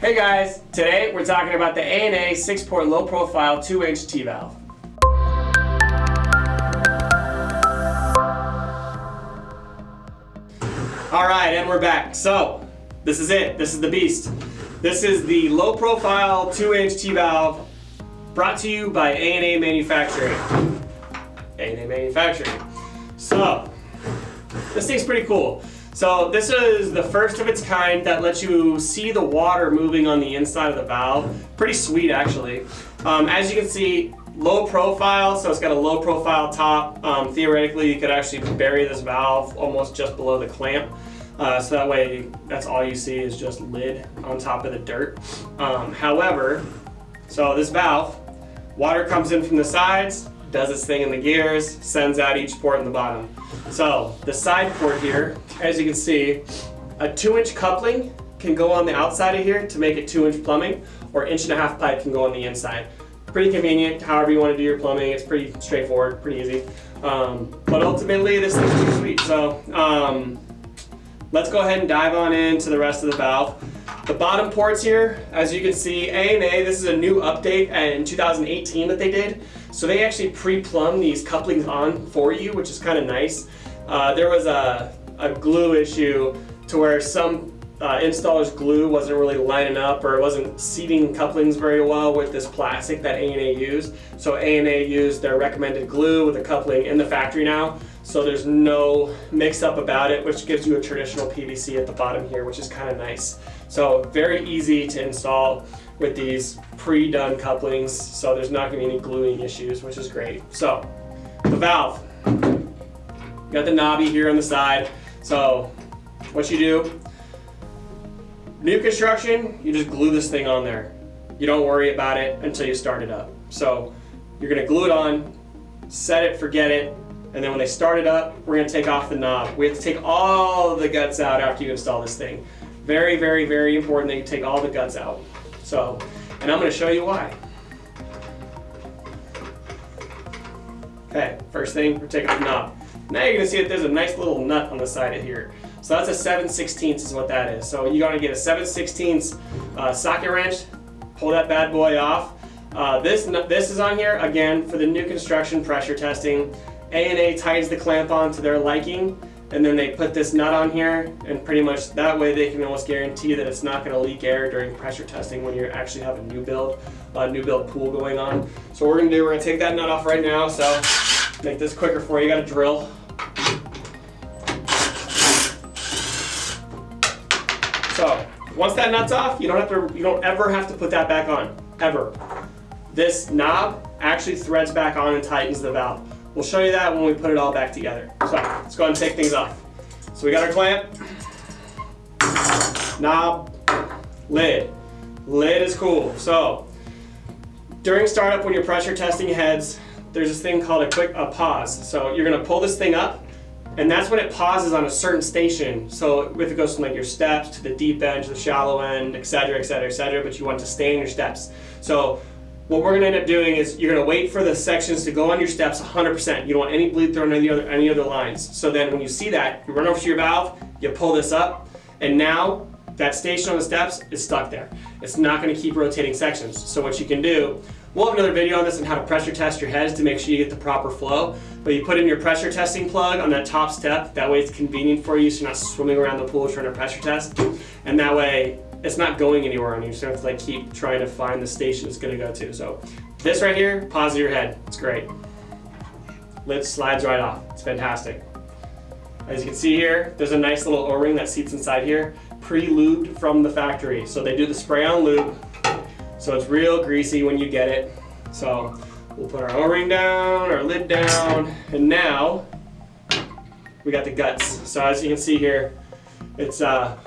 Hey guys, today we're talking about the A&A 6-port low profile 2-inch T-valve. Alright, and we're back. So, this is it. This is the beast. This is the low profile 2-inch T-valve brought to you by A&A Manufacturing. A&A Manufacturing. So, this thing's pretty cool. So this is the first of its kind that lets you see the water moving on the inside of the valve. Pretty sweet actually. As you can see, low profile, so it's got a low profile top. Theoretically you could actually bury this valve almost just below the clamp. So that way that's all you see is just lid on top of the dirt. However, so this valve, water comes in from the sides, does its thing in the gears, sends out each port in the bottom. So the side port here, as you can see, a 2-inch coupling can go on the outside of here to make it 2-inch plumbing, or 1.5-inch pipe can go on the inside. Pretty convenient, however you want to do your plumbing. It's pretty straightforward, pretty easy. But ultimately, this thing's pretty sweet. So let's go ahead and dive on into the rest of the valve. The bottom ports here, as you can see, A&A, this is a new update in 2018 that they did. So they actually pre-plumb these couplings on for you, which is kind of nice. There was a glue issue to where some installers' glue wasn't really lining up or it wasn't seating couplings very well with this plastic that A&A used. So A&A used their recommended glue with a coupling in the factory now. So there's no mix-up about it, which gives you a traditional PVC at the bottom here, which is kind of nice. So very easy to install with these pre-done couplings, so there's not going to be any gluing issues, which is great. So the valve, got the knobby here on the side. So what you do, new construction, you just glue this thing on there. You don't worry about it until you start it up. So you're going to glue it on, set it, forget it, and then when they start it up, we're going to take off the knob. We have to take all the guts out after you install this thing. Very, very, very important that you take all the guts out. So, and I'm going to show you why. Okay, first thing, we're taking off the knob. Now you're going to see that there's a nice little nut on the side of here. So that's a 7/16 is what that is. So you're going to get a 7/16 socket wrench, pull that bad boy off. This is on here, again, for the new construction pressure testing. A&A ties the clamp on to their liking, and then they put this nut on here, and pretty much that way they can almost guarantee that it's not going to leak air during pressure testing when you actually have a new build pool going on. So what we're going to do, we're going to take that nut off right now. So make this quicker for you, got to drill. So once that nut's off, you don't ever have to put that back on, ever. This knob actually threads back on and tightens the valve. We'll show you that when we put it all back together. So let's go ahead and take things off. So we got our clamp, knob, lid. Lid is cool. So during startup when you're pressure testing heads, there's this thing called a pause. So you're gonna pull this thing up, and that's when it pauses on a certain station. So if it goes from like your steps to the deep end, to the shallow end, et cetera, but you want to stay in your steps. So what we're going to end up doing is you're going to wait for the sections to go on your steps 100%. You don't want any bleed through on any other lines. So then when you see that, you run over to your valve, you pull this up, and now that station on the steps is stuck there. It's not going to keep rotating sections. So what you can do, we'll have another video on this on how to pressure test your heads to make sure you get the proper flow. But you put in your pressure testing plug on that top step. That way it's convenient for you so you're not swimming around the pool trying to pressure test. And that way it's not going anywhere on you, so you have to keep trying to find the station it's going to go to. So this right here, pause your head. It's great. Lid slides right off. It's fantastic. As you can see here, there's a nice little O-ring that seats inside here, pre-lubed from the factory. So they do the spray-on lube, so it's real greasy when you get it. So we'll put our O-ring down, our lid down, and now we got the guts. So as you can see here, it's a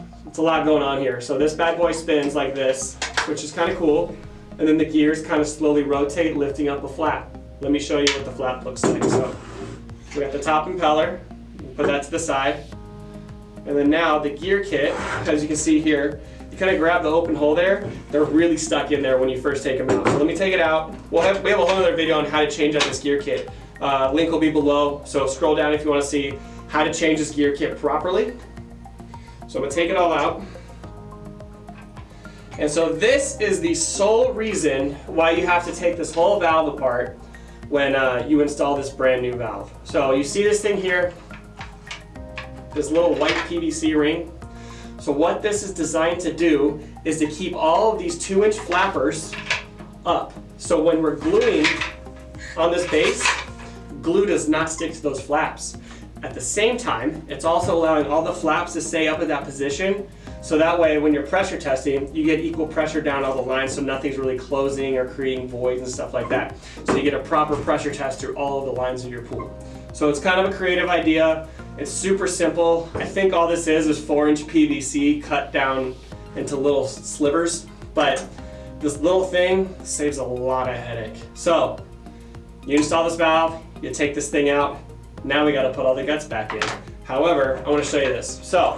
lot going on here. So this bad boy spins like this, which is kind of cool. And then the gears kind of slowly rotate, lifting up a flap. Let me show you what the flap looks like. So we got the top impeller, put that to the side. And then now the gear kit, as you can see here, you kind of grab the open hole there. They're really stuck in there when you first take them out. So let me take it out. We have a whole other video on how to change out this gear kit. Link will be below, so scroll down if you want to see how to change this gear kit properly. So I'm going to take it all out. And so this is the sole reason why you have to take this whole valve apart when you install this brand new valve. So you see this thing here, this little white PVC ring. So what this is designed to do is to keep all of these 2-inch flappers up. So when we're gluing on this base, glue does not stick to those flaps. At the same time, it's also allowing all the flaps to stay up at that position. So that way, when you're pressure testing, you get equal pressure down all the lines so nothing's really closing or creating voids and stuff like that. So you get a proper pressure test through all of the lines of your pool. So it's kind of a creative idea. It's super simple. I think all this is 4-inch PVC cut down into little slivers, but this little thing saves a lot of headache. So you install this valve, you take this thing out, now we gotta put all the guts back in. However, I wanna show you this. So,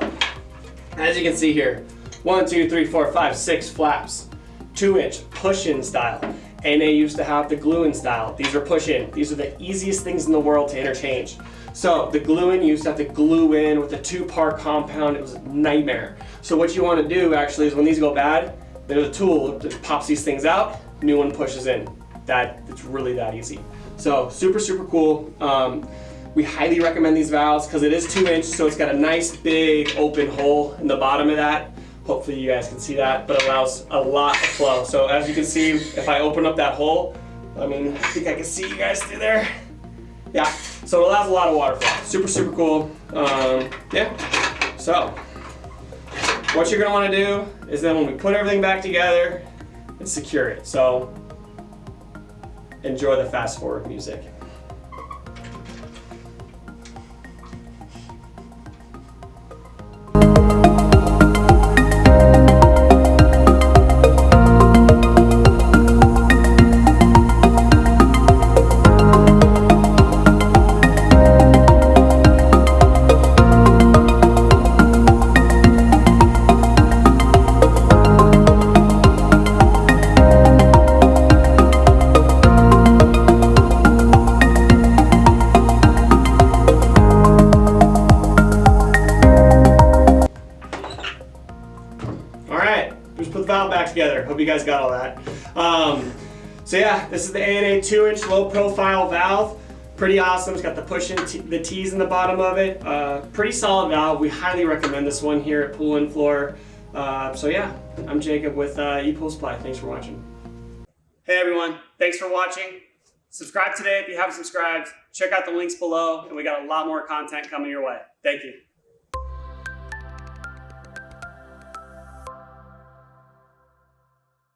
as you can see here, 1, 2, 3, 4, 5, 6 flaps, 2-inch push-in style. NA used to have the glue-in style. These are push-in. These are the easiest things in the world to interchange. So the glue-in, you used to have to glue in with a 2-part compound. It was a nightmare. So what you want to do actually is when these go bad, there's a tool that pops these things out, new one pushes in. It's really that easy. So super, super cool. We highly recommend these valves because it is 2-inch, so it's got a nice big open hole in the bottom of that. Hopefully you guys can see that, but it allows a lot of flow. So as you can see, if I open up that hole, I think I can see you guys through there. Yeah, so it allows a lot of water flow. Super, super cool. Yeah, so what you're gonna wanna do is then when we put everything back together, and secure it. So enjoy the fast forward music. Just put the valve back together. Hope you guys got all that. So yeah, this is the A&A 2-inch low profile valve. Pretty awesome. It's got the push-in the T's in the bottom of it. Pretty solid valve. We highly recommend this one here at Pool and Floor. So yeah, I'm Jacob with ePool Supply. Thanks for watching. Hey everyone, thanks for watching. Subscribe today if you haven't subscribed. Check out the links below, and we got a lot more content coming your way. Thank you.